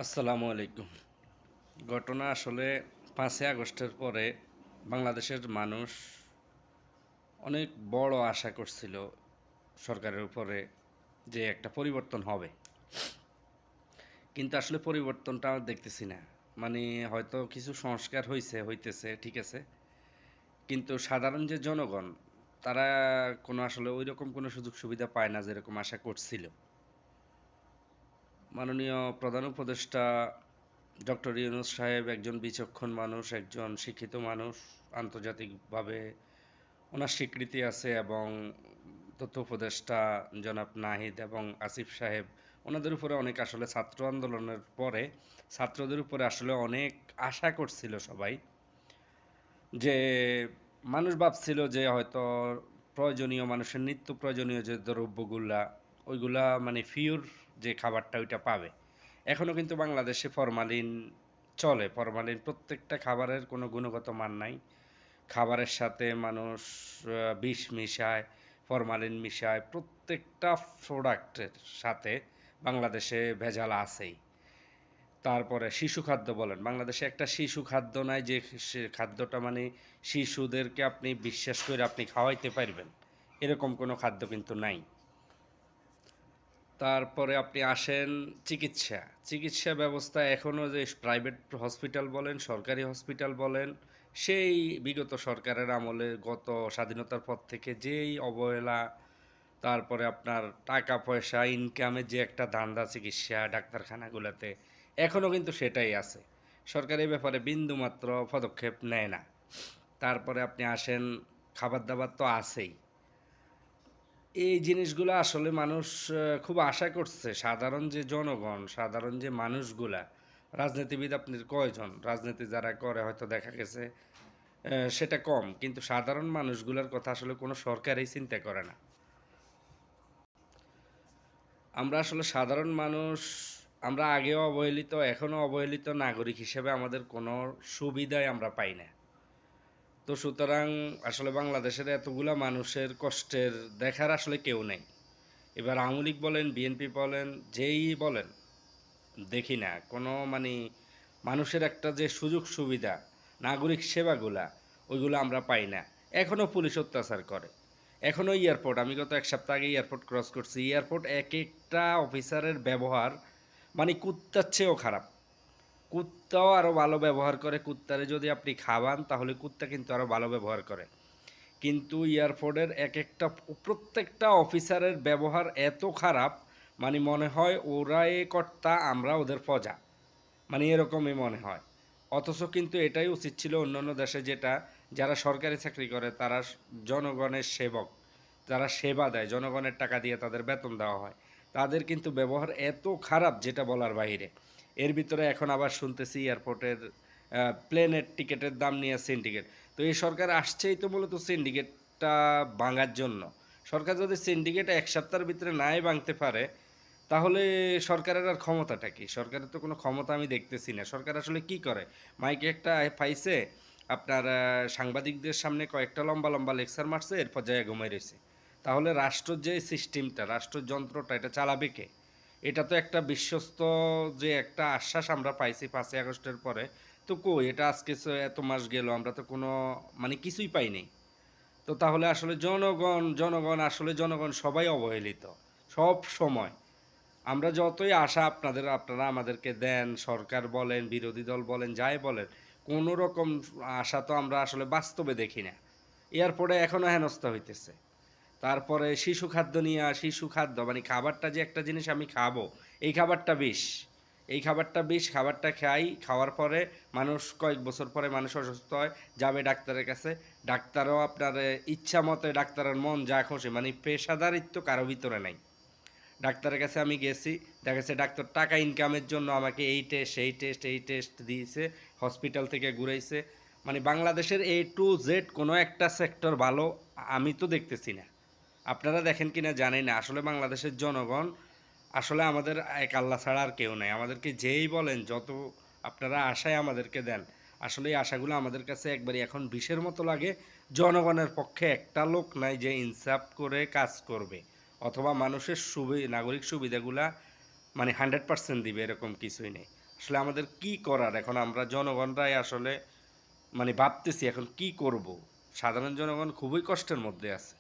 আসসালামু আলাইকুম। ঘটনা আসলে ৫ই আগস্টের পরে বাংলাদেশের মানুষ অনেক বড় আশা করছিল সরকারের উপরে যে একটা পরিবর্তন হবে। কিন্তু আসলে পরিবর্তনটা দেখতেছি না। মানে হয়তো কিছু সংস্কার হইতেছে ঠিক আছে। কিন্তু সাধারণ যে জনগণ তারা কোনো আসলে ঐরকম কোনো সুযোগ সুবিধা পায় না যেরকম আশা করছিল। মাননীয় প্রধান উপদেষ্টা ডক্টর ইউনূস সাহেব একজন বিচক্ষণ মানুষ, একজন শিক্ষিত মানুষ। আন্তর্জাতিকভাবে ওনার স্বীকৃতি আছে এবং তথ্য উপদেষ্টা জনাব নাহিদ এবং আসিফ সাহেব ওনাদের উপরে অনেক আসলে ছাত্র আন্দোলনের পরে ছাত্রদের উপরে আসলে অনেক আশা করছিল সবাই যে মানুষ ভাবছিল যে হয়তো প্রয়োজনীয় মানুষের নিত্য প্রয়োজনীয় যে দ্রব্যগুলা ওইগুলা মানে ফিউর যে খাবারটা ওইটা পাবে। এখনও কিন্তু বাংলাদেশে ফরমালিন চলে। ফরমালিন প্রত্যেকটা খাবারের কোনো গুণগত মান নাই। খাবারের সাথে মানুষ বিষ মিশায়, ফরমালিন মিশায়। প্রত্যেকটা প্রোডাক্টের সাথে বাংলাদেশে ভেজাল আছেই। তারপরে শিশু খাদ্য বলেন। বাংলাদেশে একটা শিশু খাদ্য নাই যে সে খাদ্যটা মানে শিশুদেরকে আপনি বিশ্বাস করে আপনি খাওয়াইতে পারবেন। এরকম কোনো খাদ্য কিন্তু নাই। তারপরে আপনি আসেন চিকিৎসা। চিকিৎসা ব্যবস্থা এখনও যে প্রাইভেট হসপিটাল বলেন, সরকারি হসপিটাল বলেন, সেই বিগত সরকারের আমলে গত স্বাধীনতার পর থেকে যেই অবহেলা, তারপরে আপনার টাকা পয়সা ইনকামের যে একটা ধান্দা চিকিৎসা ডাক্তারখানাগুলোতে, এখনও কিন্তু সেটাই আছে। সরকার এই ব্যাপারে বিন্দুমাত্র পদক্ষেপ নেয় না। তারপরে আপনি আসেন খাবার-দাবার তো আছেই। এই জিনিসগুলো আসলে মানুষ খুব আশা করছে। সাধারণ যে জনগণ, সাধারণ যে মানুষগুলা, রাজনীতিবিদ আপনার কয়জন? রাজনীতি যারা করে হয়তো দেখা গেছে সেটা কম। কিন্তু সাধারণ মানুষগুলার কথা আসলে কোনো সরকারই চিন্তা করে না। আমরা আসলে সাধারণ মানুষ, আমরা আগেও অবহেলিত, এখনও অবহেলিত নাগরিক হিসেবে আমাদের কোনো সুবিধাই আমরা পাই না। তো সুতরাং আসলে বাংলাদেশের এতগুলা মানুষের কষ্টের দেখার আসলে কেউ নেই। এবার আওয়ামী লীগ বলেন, বিএনপি বলেন, যেই বলেন, দেখি না কোনো মানে মানুষের একটা যে সুযোগ সুবিধা, নাগরিক সেবাগুলা, ওইগুলো আমরা পাই না। এখনও পুলিশ অত্যাচার করে। এখনও এয়ারপোর্ট, আমি গত এক সপ্তাহ আগে এয়ারপোর্ট ক্রস করছি। এয়ারপোর্ট এক একটা অফিসারের ব্যবহার মানে কুত্তার চেয়েও খারাপ। কুত্তাও আরও ভালো ব্যবহার করে। কুত্তারে যদি আপনি খাওয়ান তাহলে কুত্তা কিন্তু আরও ভালো ব্যবহার করে। কিন্তু এয়ারপোর্টের এক একটা প্রত্যেকটা অফিসারের ব্যবহার এত খারাপ, মানে মনে হয় ওরাই কর্তা আমরা ওদের প্রজা, মানে এরকমই মনে হয়। অথচ কিন্তু এটাই উচিত ছিল অন্যান্য দেশে, যেটা যারা সরকারি চাকরি করে তারা জনগণের সেবক, যারা সেবা দেয় জনগণের টাকা দিয়ে তাদের বেতন দেওয়া হয়, তাদের কিন্তু ব্যবহার এত খারাপ যেটা বলার বাইরে। এর ভিতরে এখন আবার শুনতেছি এয়ারপোর্টের প্লেনের টিকিটের দাম নিয়ে সিন্ডিকেট। তো এই সরকার আসছেই তো মূলত সিন্ডিকেটটা ভাঙার জন্য। সরকার যদি সিন্ডিকেট এক সপ্তাহের ভিতরে নাই ভাঙতে পারে, তাহলে সরকারের আর ক্ষমতাটা কি? সরকারের তো কোনো ক্ষমতা আমি দেখতেছি না। সরকার আসলে কি করে? মাইকে একটা পাইছে, আপনার সাংবাদিকদের সামনে কয়েকটা লম্বা লম্বা লেকচার মারছে, এরপর জায়গায় ঘুমাই রয়েছে। তাহলে রাষ্ট্রের যে সিস্টেমটা, রাষ্ট্রযন্ত্রটা, এটা চালাবে কে? এটা তো একটা বিশ্বস্ত যে একটা আশ্বাস আমরা পাইছি ৫ই আগস্টের পরে, তো কই এটা আজকে এত মাস গেল আমরা তো কোনো মানে কিছুই পাইনি। তো তাহলে আসলে জনগণ আসলে জনগণ সবাই অবহেলিত সব সময়। আমরা যতই আশা আপনারা আমাদেরকে দেন, সরকার বলেন, বিরোধী দল বলেন, যাই বলেন, কোনো রকম আশা তো আমরা আসলে বাস্তবে দেখি না। এয়ারপোর্টে এখনও হেনস্থা হইতেছে। তারপরে শিশু খাদ্য মানে খাবারটা যে একটা জিনিস আমি খাবো, এই খাবারটা বিষ। এই খাবারটা বিষ, খাবারটা খাই, খাওয়ার পরে মানুষ কয়েক বছর পরে মানুষ অসুস্থ হয়, যাবে ডাক্তারের কাছে। ডাক্তারও আপনার ইচ্ছা মতে ডাক্তারের মন যা খুশি, মানে পেশাদারিত্ব কারো ভিতরে নাই। ডাক্তারের কাছে আমি গেছি, দেখা গেছে ডাক্তার টাকা ইনকামের জন্য আমাকে এই টেস্ট দিয়েছে, হসপিটাল থেকে ঘুরাইছে। মানে বাংলাদেশের A to Z কোনো একটা সেক্টর ভালো আমি তো দেখতেছি না। আপনারা দেখেন কিনা জানি না। আসলে বাংলাদেশের জনগণ আসলে আমাদের এক আল্লাহ ছাড়া আর কেউ নাই। আমাদেরকে যেই বলেন, যত আপনারা আশায় আমাদেরকে দেন, আসলে এই আশাগুলো আমাদের কাছে একবারই এখন বিষের মতো লাগে। জনগণের পক্ষে একটা লোক নাই যে ইনসাফ করে কাজ করবে, অথবা মানুষের নাগরিক সুবিধাগুলা মানে 100% দিবে, এরকম কিছুই নেই। আসলে আমাদের কি করার এখন আমরা জনগণরাই আসলে মানে ভাবতেছি এখন কি করব। সাধারণ জনগণ খুবই কষ্টের মধ্যে আছে।